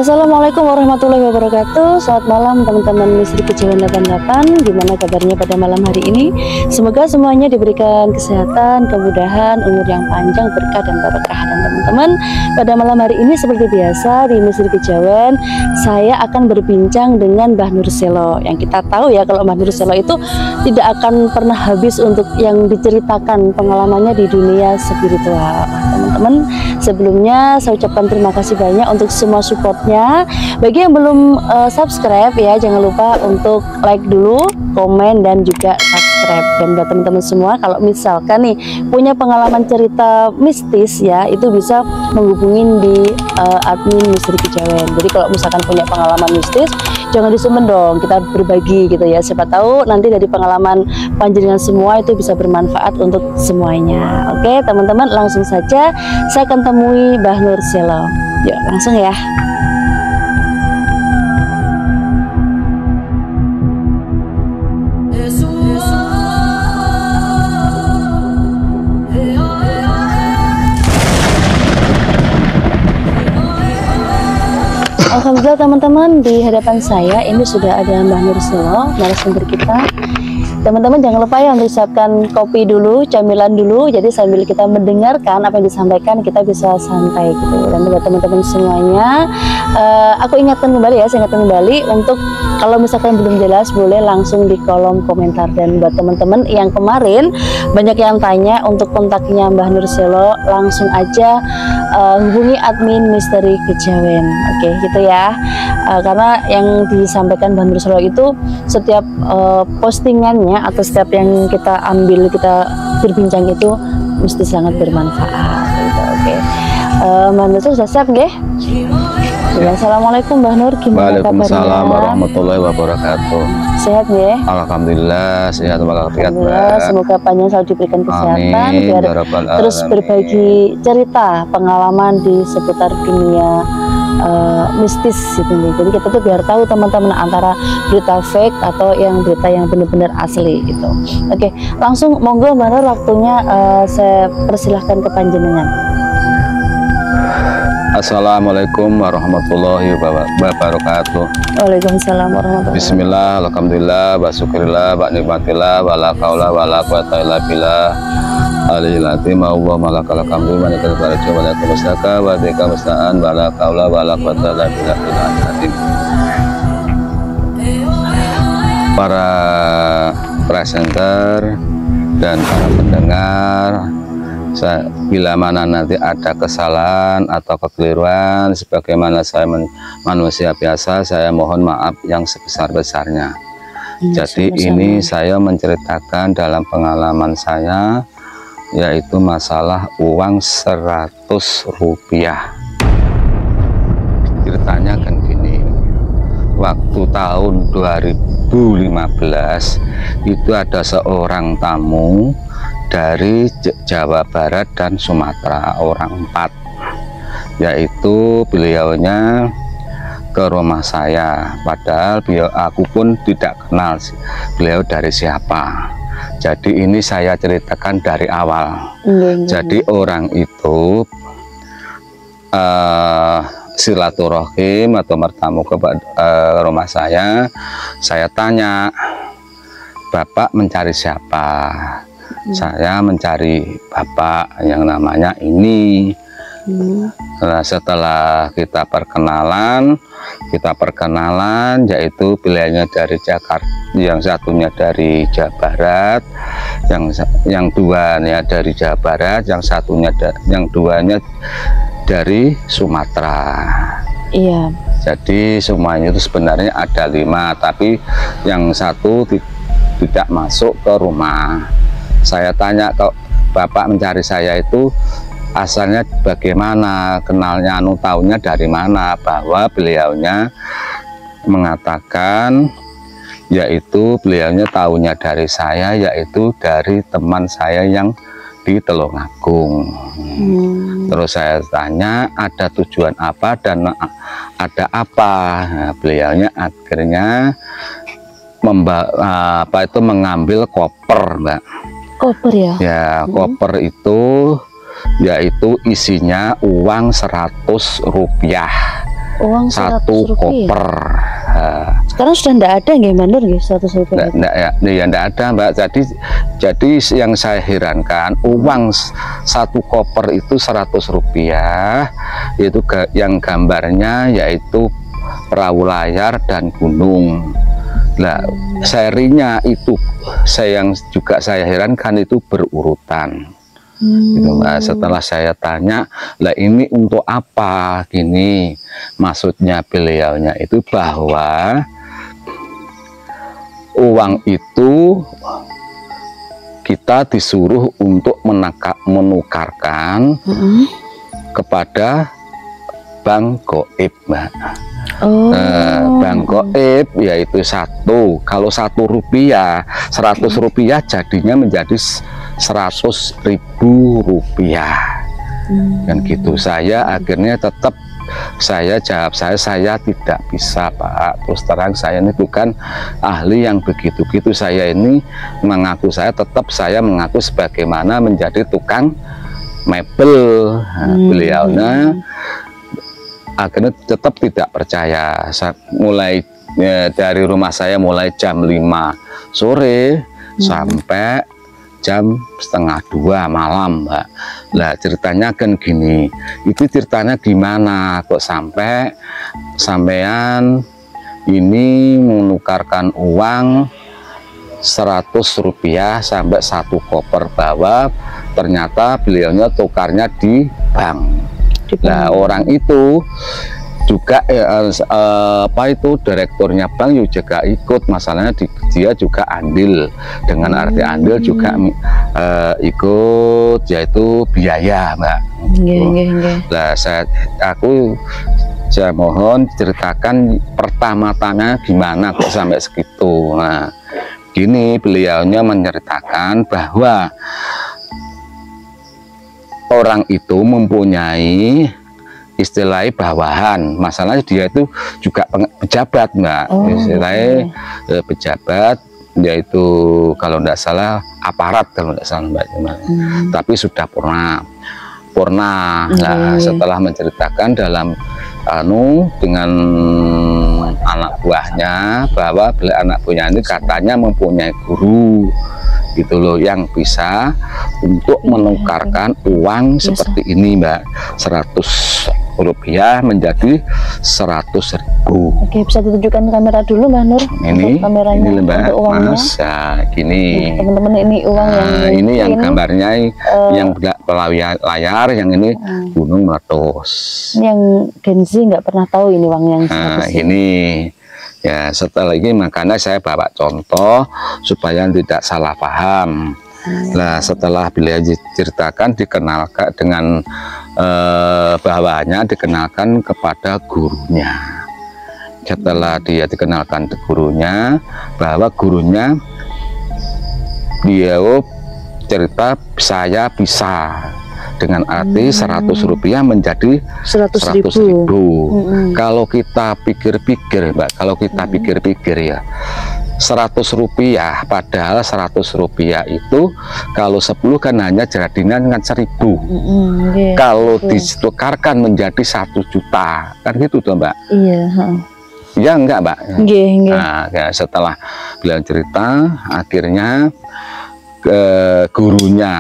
Assalamualaikum warahmatullahi wabarakatuh. Selamat malam teman-teman Misteri Kejawen 88. Gimana kabarnya pada malam hari ini? Semoga semuanya diberikan kesehatan, kemudahan, umur yang panjang, berkah dan barokah. Dan teman-teman, pada malam hari ini seperti biasa di Misteri Kejawen, saya akan berbincang dengan Mbah Nur Selo. Yang kita tahu ya, kalau Mbah Nur Selo itu tidak akan pernah habis untuk yang diceritakan pengalamannya di dunia spiritual. Teman-teman, sebelumnya saya ucapkan terima kasih banyak untuk semua supportnya. Bagi yang belum subscribe ya, jangan lupa untuk like dulu, komen, dan juga subscribe. Dan buat teman-teman semua, kalau misalkan nih punya pengalaman cerita mistis ya, itu bisa menghubungin di admin Misteri Kejawen. Jadi kalau misalkan punya pengalaman mistis, jangan disimpan dong, kita berbagi gitu ya. Siapa tahu nanti dari pengalaman panjenengan semua itu bisa bermanfaat untuk semuanya. Oke teman-teman, langsung saja saya akan temui Mbah Nur Selo. Yuk langsung ya. Alhamdulillah teman-teman, di hadapan saya ini sudah ada Mbah Nur Selo, narasumber kita. Teman-teman jangan lupa ya untuk siapkan kopi dulu, camilan dulu, jadi sambil kita mendengarkan apa yang disampaikan kita bisa santai gitu. Dan buat teman-teman semuanya, aku ingatkan kembali ya, saya ingatkan kembali untuk kalau misalkan belum jelas boleh langsung di kolom komentar. Dan buat teman-teman yang kemarin banyak yang tanya untuk kontaknya Mbah Nur Selo, langsung aja hubungi admin Misteri Kejawen. Oke gitu ya, karena yang disampaikan Mbah Nur Selo itu setiap postingannya atau setiap yang kita ambil, kita berbincang itu mesti sangat bermanfaat gitu. Oke. Mbah Nur sudah siap nggih? Ya, assalamualaikum Mbah Nur, gimana kabarnya? Waalaikumsalam warahmatullahi wabarakatuh. Sehat ya? Alhamdulillah sehat walafiat. Semoga panjang selalu diberikan kesehatan. Amin, biar ya Rabbal terus alamin. berbagi cerita pengalaman di seputar dunia mistis gitu nih. Jadi kita tuh biar tahu teman-teman antara berita fake atau yang berita yang benar-benar asli gitu. Oke, langsung monggo Mbah Nur, waktunya saya persilahkan ke panjenengan. Assalamualaikum warahmatullahi wabarakatuh. Waalaikumsalam warahmatullahi wabarakatuh. Bismillah, alhamdulillah, wa syukurillah, wa nikmatillah, wa la qaula wa la quwata illa billah. Alilati ma'uwa malakal hamdu wa nikal baraju wa la kumustaka wa dika musta'an wa la qaula wa la quwata illa billah. Para presenter dan para pendengar, bila mana nanti ada kesalahan atau kekeliruan, sebagaimana saya manusia biasa, saya mohon maaf yang sebesar-besarnya. Jadi ini saya menceritakan dalam pengalaman saya, yaitu masalah uang 100 rupiah. Ceritanya kan gini, waktu tahun 2015 itu ada seorang tamu dari Jawa Barat dan Sumatera, orang 4, yaitu beliaunya ke rumah saya, padahal aku pun tidak kenal beliau dari siapa. Jadi ini saya ceritakan dari awal. Jadi orang itu silaturahim atau bertamu ke rumah saya tanya, Bapak mencari siapa? Saya mencari bapak yang namanya ini. Nah, setelah kita perkenalan, yaitu pilihannya dari Jakarta, yang satunya dari Jawa Barat, yang duanya dari Jawa Barat, yang duanya dari Sumatera. Iya. Jadi semuanya itu sebenarnya ada 5, tapi yang satu tidak masuk ke rumah. Saya tanya Bapak mencari saya itu asalnya bagaimana, kenalnya taunya dari mana, bahwa beliaunya mengatakan yaitu beliaunya taunya dari saya, yaitu dari teman saya yang di Tulungagung. Terus saya tanya ada tujuan apa dan ada apa. Nah, beliaunya akhirnya mengambil koper, Mbak. Koper ya? Ya, koper itu yaitu isinya uang 100 rupiah. Uang 100 satu rupiah. Koper. Sekarang sudah tidak ada nggih Manur nggih 100 rupiah. Enggak ada, Mbak. Jadi yang saya herankan, uang satu koper itu 100 rupiah, itu yang gambarnya yaitu perahu layar dan gunung. Nah, serinya itu yang juga saya herankan itu berurutan. Gitu, Mbak. Setelah saya tanya, lah ini untuk apa gini? Maksudnya beliaunya itu bahwa uang itu kita disuruh untuk menukarkan kepada bank goib, Mbak. Bank goib yaitu kalau 1 rupiah 100 rupiah jadinya menjadi 100.000 rupiah. Dan gitu saya akhirnya tetap saya jawab saya tidak bisa, Pak. Terus terang saya ini bukan ahli yang begitu-gitu. Saya ini mengaku saya mengaku sebagaimana menjadi tukang mebel. Nah, beliaunya akhirnya tetap tidak percaya. Mulai dari rumah saya mulai jam 5 sore sampai jam 1:30 malam, Mbak. Lah ceritanya kan gini, itu ceritanya gimana kok sampean ini menukarkan uang 100 rupiah sampai 1 koper, bahwa ternyata beliaunya tukarnya di bank. Nah, orang itu juga direkturnya bank juga ikut, masalahnya dia juga andil, dengan arti andil juga ikut, yaitu biaya, Mbak. Nah, saya mohon ceritakan pertama-tama gimana kok sampai segitu. Nah, gini beliaunya menceritakan bahwa orang itu mempunyai istilahnya bawahan, masalahnya dia itu juga pejabat, Mbak. Istilahnya pejabat, yaitu kalau tidak salah aparat, kalau tidak salah, Mbak. Tapi sudah purna. Nah, setelah menceritakan dalam dengan anak buahnya, bahwa anak buahnya ini katanya mempunyai guru gitu loh, yang bisa untuk menukarkan uang seperti ini, Mbak, 100 rupiah menjadi 100.000. Oke, bisa ditunjukkan kamera dulu, Mbak Nur. Ini kameranya, ini, Mbak, untuk uangnya. Mas. Nah, gini. Teman-teman, ini uang ini yang gambarnya yang layar, yang ini gunung meletus. Ini yang Gen Z nggak pernah tahu ini uang yang ini. Ya, setelah ini makanya saya bawa contoh supaya tidak salah paham. Nah, setelah beliau ceritakan, dikenalkan dengan bahwanya dikenalkan kepada gurunya. Setelah dia dikenalkan ke gurunya, bahwa gurunya dia cerita saya bisa, dengan arti 100 rupiah menjadi 100.000. Kalau kita pikir-pikir, Mbak, kalau kita pikir-pikir ya, 100 rupiah, padahal 100 rupiah itu kalau 10 kan hanya jadinya dengan 1.000. Kalau ditukarkan menjadi 1 juta, kan gitu tuh, Mbak. Iya. Ya enggak, Mbak? Nah, ya, setelah beliau cerita, akhirnya gurunya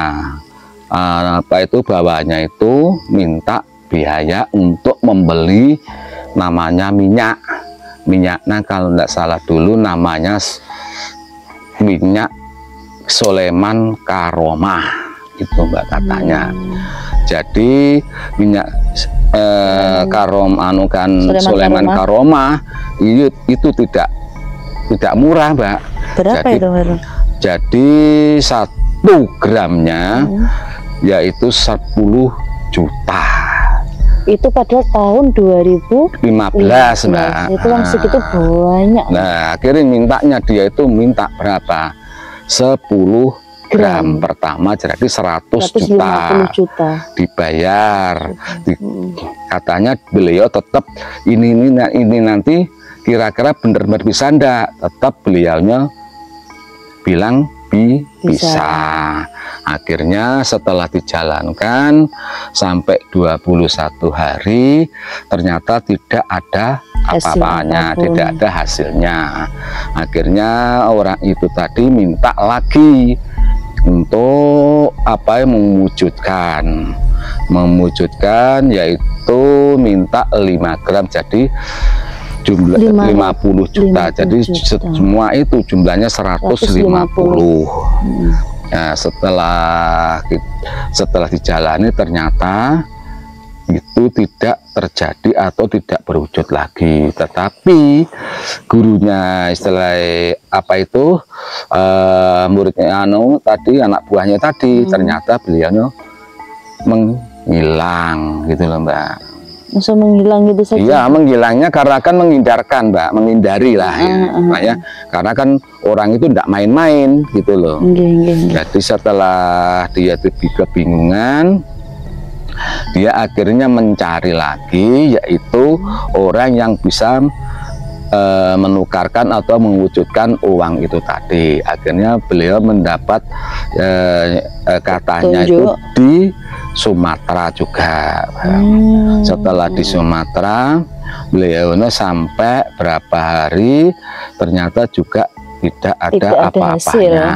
bawahnya itu minta biaya untuk membeli namanya minyaknya, kalau tidak salah dulu namanya minyak Soleman Karomah, itu, Mbak, katanya. Jadi minyak Soleman Karomah itu tidak murah, Mbak. Berapa itu, Mbak? Jadi gramnya yaitu 10 juta. Itu pada tahun 2015 Mbak. itu kan segitu banyak. Nah akhirnya mintanya dia itu minta berapa, 10 gram pertama, jadi 100 juta dibayar. Katanya beliau tetap ini nanti kira-kira benar-benar bisa ndak, tetap beliaunya bilang bisa. Akhirnya setelah dijalankan sampai 21 hari ternyata tidak ada apa-apanya, tidak ada hasilnya. Akhirnya orang itu tadi minta lagi untuk apa yang memwujudkan yaitu minta 5 gram, jadi jumlah 50 juta. Jadi semua itu jumlahnya 150. Nah, setelah dijalani ternyata itu tidak terjadi atau tidak berwujud lagi. Tetapi gurunya istilah apa itu muridnya tadi, anak buahnya tadi, ternyata beliaunya menghilang gitu loh Mbak. Masa menghilang gitu saja? Iya, menghilangnya karena kan mengindarkan Mbak, menghindari lah ya. Karena kan orang itu tidak main-main gitu loh. Jadi setelah dia kebingungan, dia akhirnya mencari lagi, yaitu orang yang bisa menukarkan atau mewujudkan uang itu tadi. Akhirnya beliau mendapat katanya itu di Sumatera juga. Setelah di Sumatera beliau sampai berapa hari ternyata juga tidak ada apa-apanya.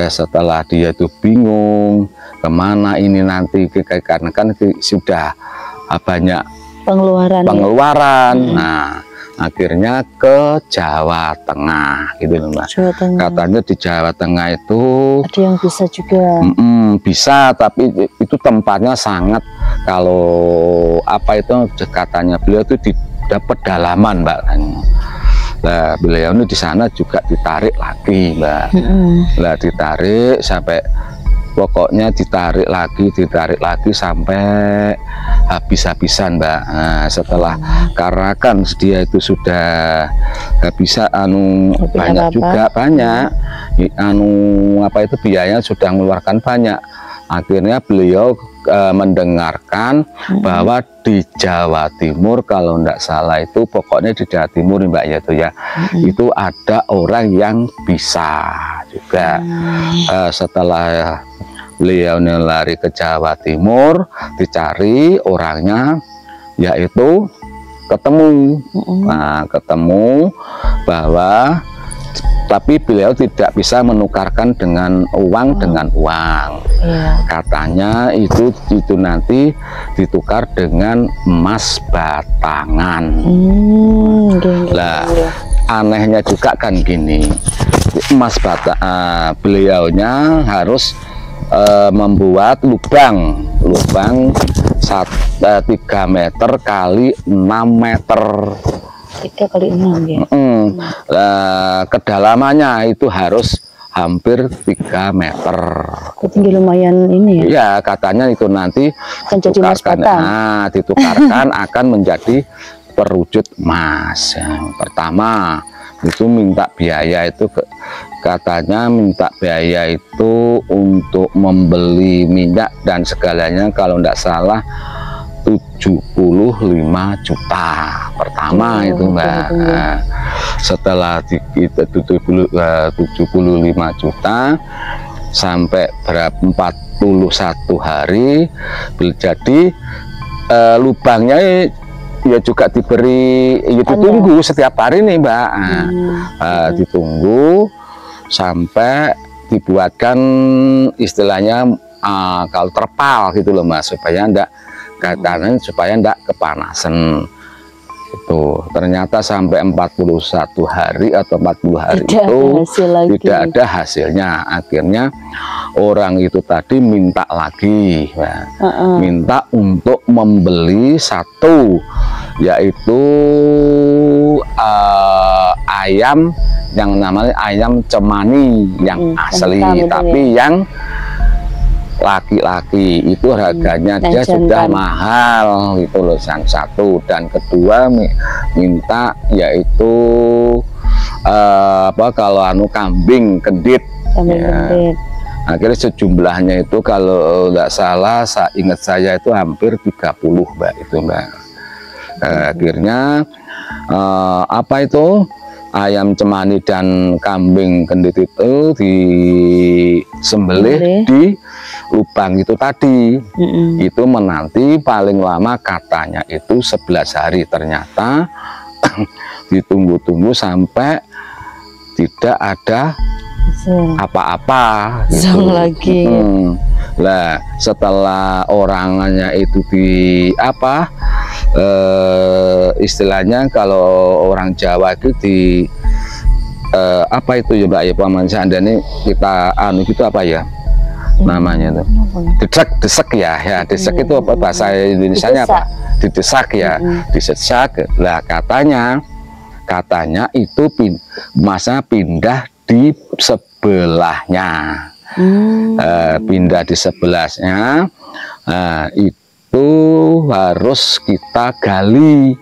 Setelah dia itu bingung kemana ini nanti, karena kan sudah banyak pengeluaran. Nah akhirnya ke Jawa Tengah gitu loh Mbak. Katanya di Jawa Tengah itu ada yang bisa juga. Bisa, tapi itu tempatnya sangat, kalau apa itu katanya beliau itu di pedalaman Mbak. Nah beliau ini di sana juga ditarik lagi Mbak. Nah ditarik sampai pokoknya ditarik lagi sampai habis-habisan Mbak. Nah, setelah karena kan dia itu sudah nggak bisa banyak juga apa itu biayanya sudah mengeluarkan banyak. Akhirnya beliau mendengarkan bahwa di Jawa Timur kalau tidak salah itu, pokoknya di Jawa Timur Mbak ya itu ya, itu ada orang yang bisa juga. Setelah beliau lari ke Jawa Timur, dicari orangnya, yaitu ketemu. Nah, ketemu bahwa tapi beliau tidak bisa menukarkan dengan uang dengan uang. Katanya itu nanti ditukar dengan emas batangan. Lah anehnya juga kan gini, emas beliaunya harus membuat lubang 3 meter kali 6 meter. 3 kali 6 ya. Kedalamannya itu harus hampir 3 meter. Tinggi lumayan ini ya. Ya katanya itu nanti ditukarkan akan menjadi perwujud emas. Yang pertama itu minta biaya itu, katanya minta biaya itu untuk membeli minyak dan segalanya kalau tidak salah 75 juta pertama itu Mbak. Nah, setelah kita 75 juta sampai berapa 41 hari, jadi lubangnya ya juga diberi, ya ditunggu setiap hari nih Mbak. Ditunggu sampai dibuatkan istilahnya kalau terpal gitu loh Mas, supaya enggak kepanasan. Itu ternyata sampai 41 hari atau 40 hari tidak ada hasilnya. Akhirnya orang itu tadi minta lagi, minta untuk membeli satu, yaitu ayam yang namanya ayam cemani yang asli, tapi yang laki-laki itu harganya dia sudah mahal itu loh, yang satu. Dan kedua minta yaitu kalau kambing kendit, kendit. Akhirnya sejumlahnya itu kalau nggak salah, ingat saya itu hampir 30 Mbak, itu Mbak. Akhirnya ayam cemani dan kambing kendit itu disembelih di lubang itu tadi. Itu menanti paling lama katanya itu 11 hari, ternyata ditunggu-tunggu sampai tidak ada apa-apa gitu. Lagi. Lah setelah orangnya itu istilahnya kalau orang Jawa itu itu ya Mbak ya, paman seandainya kita gitu namanya itu desek ya desek itu apa bahasa Indonesianya apa, didesak ya, didesak. Lah katanya itu masa pindah di sebelahnya, pindah di sebelahnya, itu harus kita gali.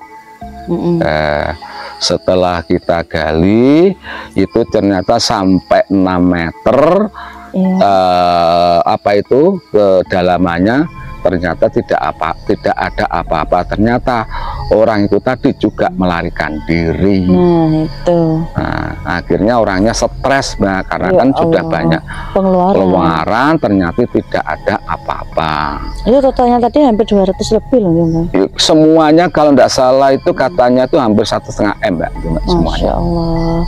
Setelah kita gali itu ternyata sampai 6 meter kedalamannya, ternyata tidak ada apa-apa. Ternyata orang itu tadi juga melarikan diri. Akhirnya orangnya stres Mbak, karena kan sudah banyak pengeluaran, ternyata tidak ada apa-apa. Itu totalnya tadi hampir 200 lebih loh Mbak. Semuanya kalau tidak salah itu katanya itu hampir 1,5 M Mbak, semuanya. Masya Allah.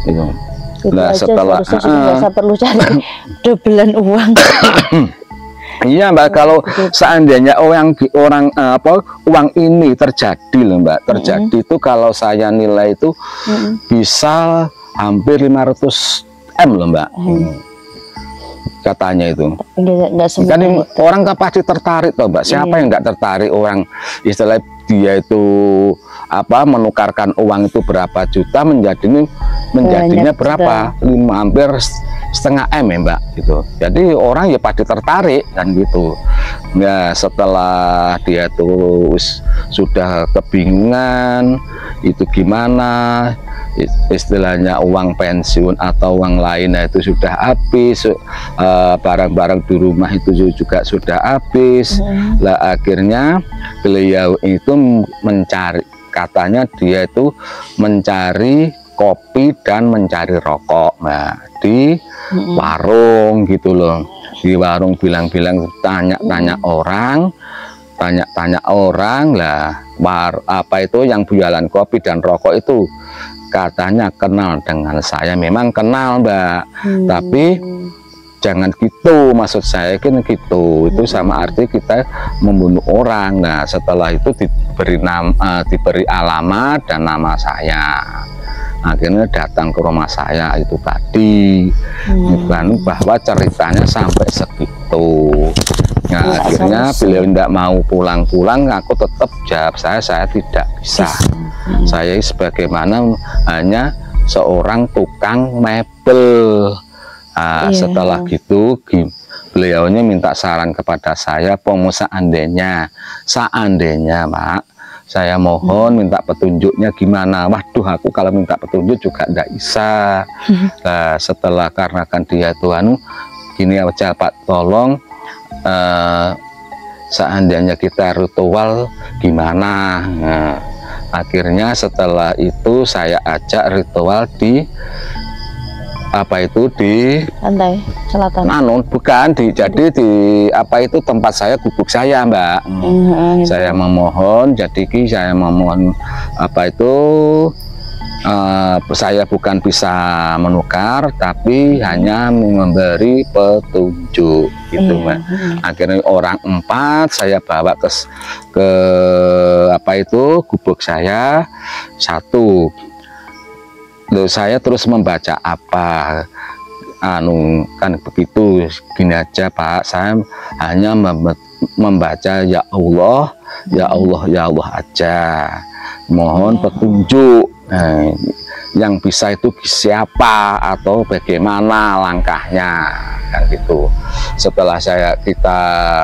Nah, setelah saya perlu cari dobelan uang. Iya Mbak, kalau seandainya uang ini terjadi loh Mbak, terjadi itu kalau saya nilai itu bisa hampir 500 M loh Mbak. Katanya itu. Kan orang pasti tertarik toh Mbak. Siapa yang nggak tertarik, orang istilah dia itu menukarkan uang itu berapa juta menjadinya berapa? Hampir 1,5 M ya Mbak gitu. Jadi orang ya pasti tertarik kan gitu. Nah setelah dia tuh sudah kebingungan itu gimana, istilahnya uang pensiun atau uang lainnya itu sudah habis, barang-barang di rumah itu juga sudah habis. Lah akhirnya beliau itu mencari, katanya dia itu mencari kopi dan mencari rokok Mbak di warung gitu loh. Di warung bilang-bilang, tanya-tanya orang lah, yang jualan kopi dan rokok itu katanya kenal dengan saya. Memang kenal Mbak, tapi jangan gitu, maksud saya kan gitu, itu sama arti kita membunuh orang. Nah setelah itu diberi alamat dan nama saya. Akhirnya datang ke rumah saya itu tadi, bahwa ceritanya sampai segitu. Nah akhirnya beliau tidak mau pulang-pulang, aku tetap jawab saya tidak bisa. Saya sebagaimana hanya seorang tukang mebel. Setelah gitu beliaunya minta saran kepada saya, seandainya Pak, saya mohon minta petunjuknya gimana. Waduh, aku kalau minta petunjuk juga tidak bisa. Nah, setelah karena kan dia tuh gini aja Pak, tolong seandainya kita ritual gimana. Nah, akhirnya setelah itu saya ajak ritual di di pantai selatan. Bukan jadi di tempat saya, gubuk saya Mbak. Saya memohon, saya memohon saya bukan bisa menukar, tapi hanya memberi petunjuk gitu Mbak. Akhirnya orang 4 saya bawa ke gubuk saya 1. Loh, saya terus membaca kan begitu, gini aja Pak, saya hanya membaca ya Allah, ya Allah, ya Allah aja, mohon petunjuk yang bisa itu siapa atau bagaimana langkahnya, kan gitu. Setelah kita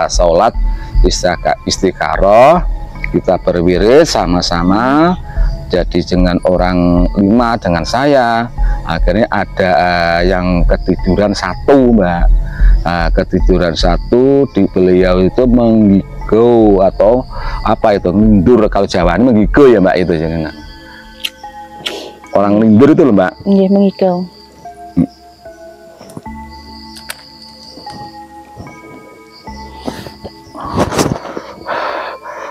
sholat istikharah, kita berwirid sama-sama, jadi dengan orang 5 dengan saya, akhirnya ada yang ketiduran 1, Mbak. Ketiduran 1, di beliau itu menggigau atau apa itu, ngindur, kalau Jawa ini menggigau ya Mbak, itu jangan. Orang lindur itu loh Mbak. Iya, mengigau.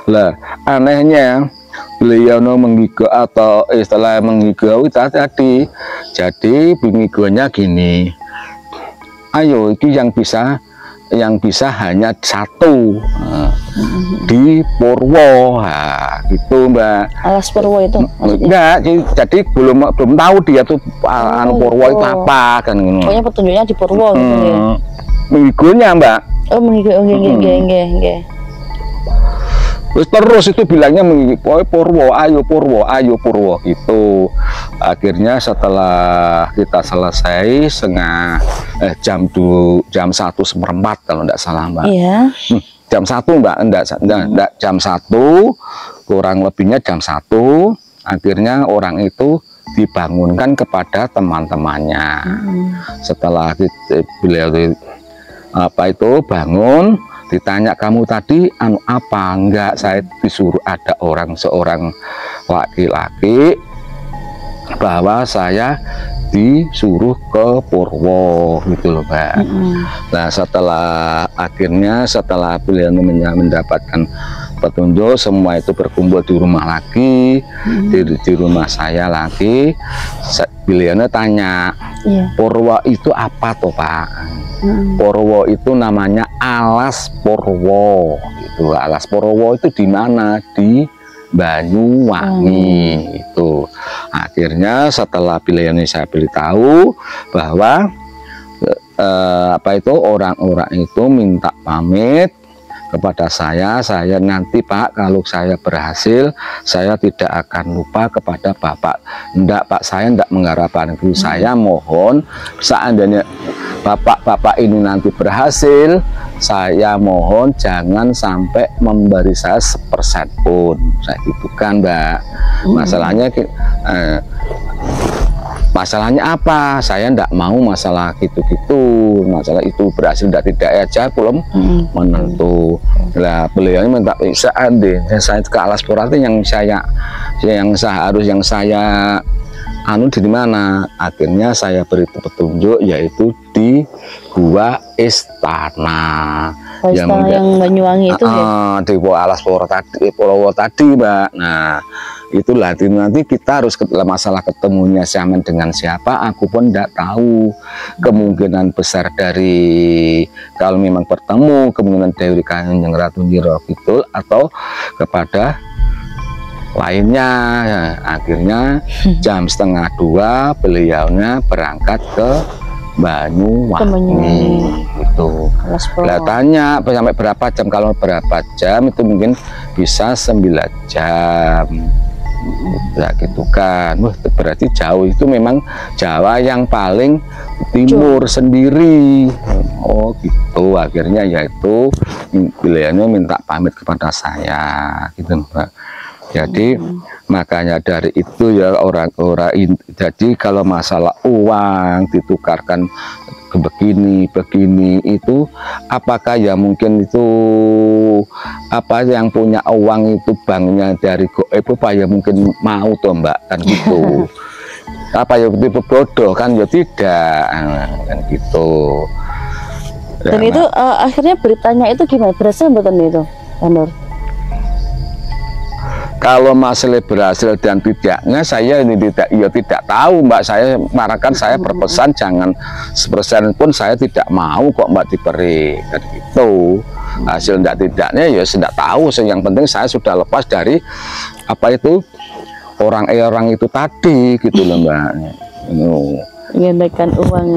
Lah, anehnya beliau menggigau atau istilah menggigau itu tadi. Jadi menggigaunya gini. Ayo, ini yang bisa hanya 1 di Purwo, gitu Mbak. Alas Purwo itu enggak, jadi belum tahu dia tuh Purwo itu apa kan. Pokoknya petunjuknya di Purwo gitu ya. Menggigaunya Mbak. Oh, menggigau, nggih. Terus itu bilangnya Purwo, ayo Purwo gitu. Akhirnya setelah kita selesai jam 1:04 kalau enggak salah Mbak. Iya. Jam 1 Mbak, enggak jam 1, kurang lebihnya jam 1. Akhirnya orang itu dibangunkan kepada teman-temannya. Setelah beliau bangun, ditanya, kamu tadi apa? Enggak, saya disuruh ada seorang laki-laki bahwa saya disuruh ke Purwo gitu loh Mbak. Nah setelah beliau mendapatkan petunjuk, semua itu berkumpul di rumah lagi, di rumah saya lagi. Beliau tanya, Purwo itu apa toh Pak? Purwo itu namanya Alas Purwo. Itu Alas Purwo itu di mana? Di Banyuwangi. Itu akhirnya setelah beliau ini saya beritahu bahwa orang-orang itu minta pamit kepada saya nanti Pak, kalau saya berhasil, saya tidak akan lupa kepada Bapak. Enggak Pak, saya enggak mengharapkan itu. Saya mohon seandainya Bapak ini nanti berhasil, saya mohon jangan sampai memberi saya 1% pun. Saya gitu kan Mbak. Masalahnya apa? Saya enggak mau masalah gitu-gitu. Masalah itu berhasil tidak aja belum menentu. Lah beliau minta seandainya saya ke Alas Purwo yang saya di mana? Akhirnya saya beri petunjuk yaitu di Gua Istana. Yang Banyuwangi itu di Alas Purwo tadi Mbak. Nah itulah nanti kita harus masalah ketemunya Saman dengan siapa, aku pun tidak tahu. Kemungkinan besar dari kalau memang bertemu, kemungkinan dari Kanjeng Ratu Nyiro Kidul atau kepada lainnya. Akhirnya jam 1:30 beliaunya berangkat ke Banyuwangi itu. Lah tanya sampai berapa jam, kalau berapa jam itu mungkin bisa 9 jam. Ya gitu kan. Wah, berarti jauh, itu memang Jawa yang paling timur sendiri. Oh gitu. Akhirnya yaitu beliaunya minta pamit kepada saya gitu Mbak. Jadi makanya dari itu ya orang-orang, jadi kalau masalah uang ditukarkan ke begini itu, apakah ya mungkin itu apa yang punya uang itu banknya dari goib apa ya mungkin mau toh Mbak, kan gitu. Apa ya tipe bodoh kan ya tidak, kan gitu. Dan itu akhirnya beritanya itu gimana, berhasil betul itu Pak Nur? Kalau masalah berhasil dan tidaknya saya ini tidak tahu Mbak. Saya marakan, saya berpesan jangan 1% pun saya tidak mau kok Mbak diberi, kan gitu. Hasil tidaknya ya tidak tahu. Yang penting saya sudah lepas dari apa itu orang itu tadi gitu loh Mbak. Menggandakan uang.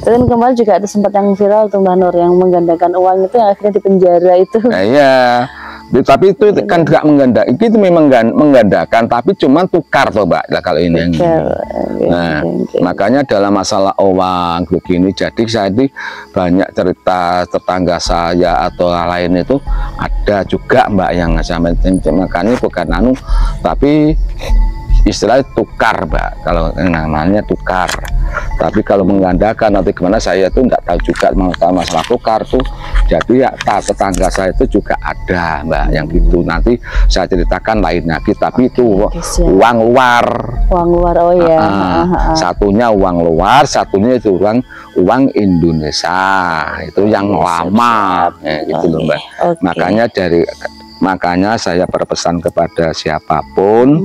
Dan kemarin juga ada sempat yang viral tuh Mbak Nur, yang menggandakan uang itu yang akhirnya di penjara itu. Nah, iya. Tapi itu kan tidak menggandakan, itu memang menggandakan, tapi cuma tukar toh Mbak. Nah, kalau ini. Nah, makanya dalam masalah uang begini, jadi saya ini banyak cerita tetangga saya atau lain itu ada juga Mbak yang sampai makanya bukan anu, tapi istilah tukar Mbak, kalau namanya tukar. Tapi kalau menggandakan nanti gimana saya tuh nggak tahu juga masalah tukar tuh. Jadi ya tetangga saya itu juga ada Mbak yang gitu, nanti saya ceritakan lain lagi. Tapi itu uang luar. Uang luar, oh ya. Satunya uang luar, satunya itu uang Indonesia, itu yang lama, gitu loh Mbak. Makanya saya berpesan kepada siapapun.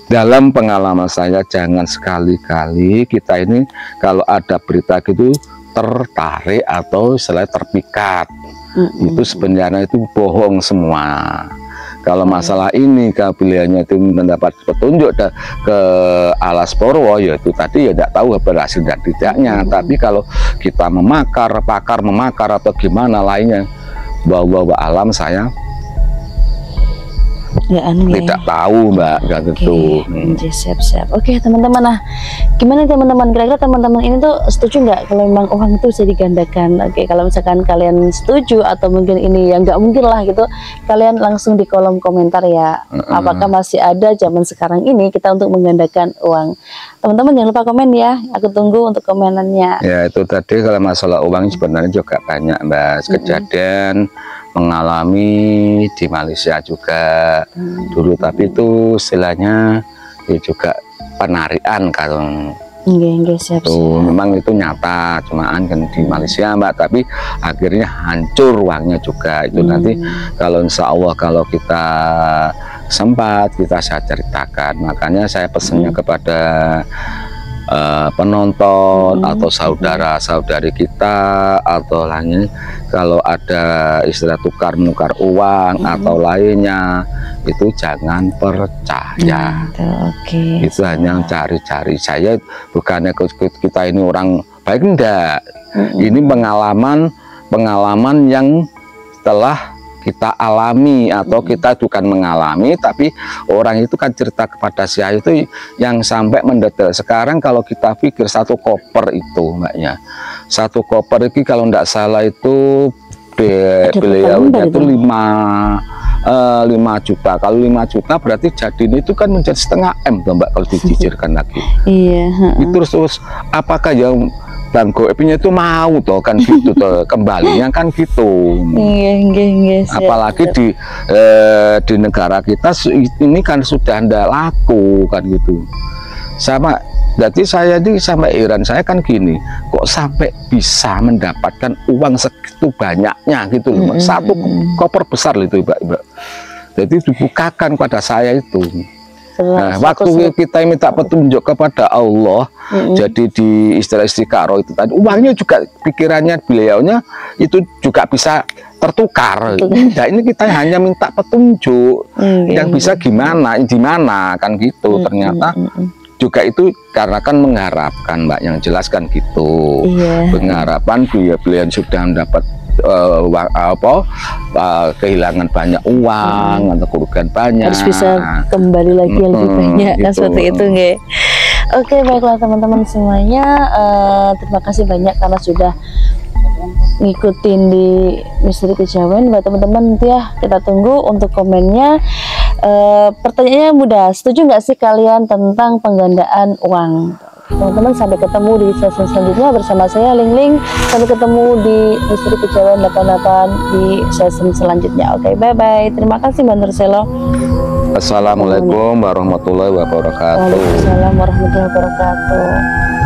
Dalam pengalaman saya, jangan sekali-kali kita ini kalau ada berita gitu tertarik atau selain terpikat. Itu sebenarnya itu bohong semua. Kalau masalah ini beliaunya itu mendapat petunjuk ke Alas Purwo, ya itu tadi ya tidak tahu berhasil dan tidaknya. Tapi kalau kita pakar memakar atau gimana lainnya, bahwa alam saya tidak tahu Mbak, gak gitu. Siap-siap. Oke teman-teman, nah gimana teman-teman, kira-kira teman-teman ini tuh setuju nggak kalau memang uang itu bisa digandakan? Oke, kalau misalkan kalian setuju atau mungkin ini yang nggak mungkin lah gitu, kalian langsung di kolom komentar ya. Apakah masih ada zaman sekarang ini kita untuk menggandakan uang? Teman-teman jangan lupa komen ya, aku tunggu untuk komenannya. Ya itu tadi kalau masalah uang sebenarnya juga banyak Mbak, kejadian mengalami di Malaysia juga dulu, tapi itu istilahnya ya juga penarian kalau siap-siap. Memang itu nyata, cuman kan di Malaysia Mbak, tapi akhirnya hancur uangnya juga itu. Nanti kalau insya Allah kalau kita sempat kita saya ceritakan, makanya saya pesannya kepada penonton atau saudara-saudari kita atau lainnya, kalau ada istilah tukar menukar uang atau lainnya itu jangan percaya. Itu hanya cari-cari. Saya bukannya kita ini orang baik, enggak. Ini pengalaman yang telah kita alami atau kita bukan mengalami, tapi orang itu kan cerita kepada saya itu yang sampai mendetail. Sekarang kalau kita pikir satu koper itu Mbaknya, satu koper itu kalau tidak salah itu beliaunya itu 5 juta. Kalau 5 juta berarti jadinya itu kan menjadi setengah M tuh Mbak kalau dicicirkan lagi. Iya. Itu terus apakah yang Bang Goepnya itu mau toh kan gitu toh, kembalinya kan gitu. Apalagi di negara kita ini kan sudah ndak laku kan gitu. Sama jadi saya ini sampai heran, saya kan gini, kok sampai bisa mendapatkan uang segitu banyaknya gitu loh. Satu koper besar itu Mbak. Jadi dibukakan pada saya itu. Nah, waktu kita minta petunjuk kepada Allah, jadi di istilah istiqaroh itu tadi, uangnya juga pikirannya beliaunya itu juga bisa tertukar. Nah, ini kita hanya minta petunjuk yang bisa gimana, di mana kan gitu. Ternyata juga itu karena kan mengharapkan Mbak, yang jelas kan gitu. Pengharapan beliau sudah mendapat kehilangan banyak uang atau kerugian banyak, harus bisa kembali lagi yang lebih banyak kan gitu. Seperti itu nggih. Oke, baiklah teman-teman semuanya, terima kasih banyak karena sudah ngikutin di Misteri Kejawen. Buat teman-teman nanti ya kita tunggu untuk komennya. Pertanyaannya mudah, setuju nggak sih kalian tentang penggandaan uang? Teman-teman sampai ketemu di sesi selanjutnya bersama saya Ling Ling. Sampai ketemu di Misteri Kejawen 88 di sesi selanjutnya. Oke, bye-bye. Terima kasih Mbak Nurselo. Assalamualaikum warahmatullahi wabarakatuh. Waalaikumsalam warahmatullahi wabarakatuh.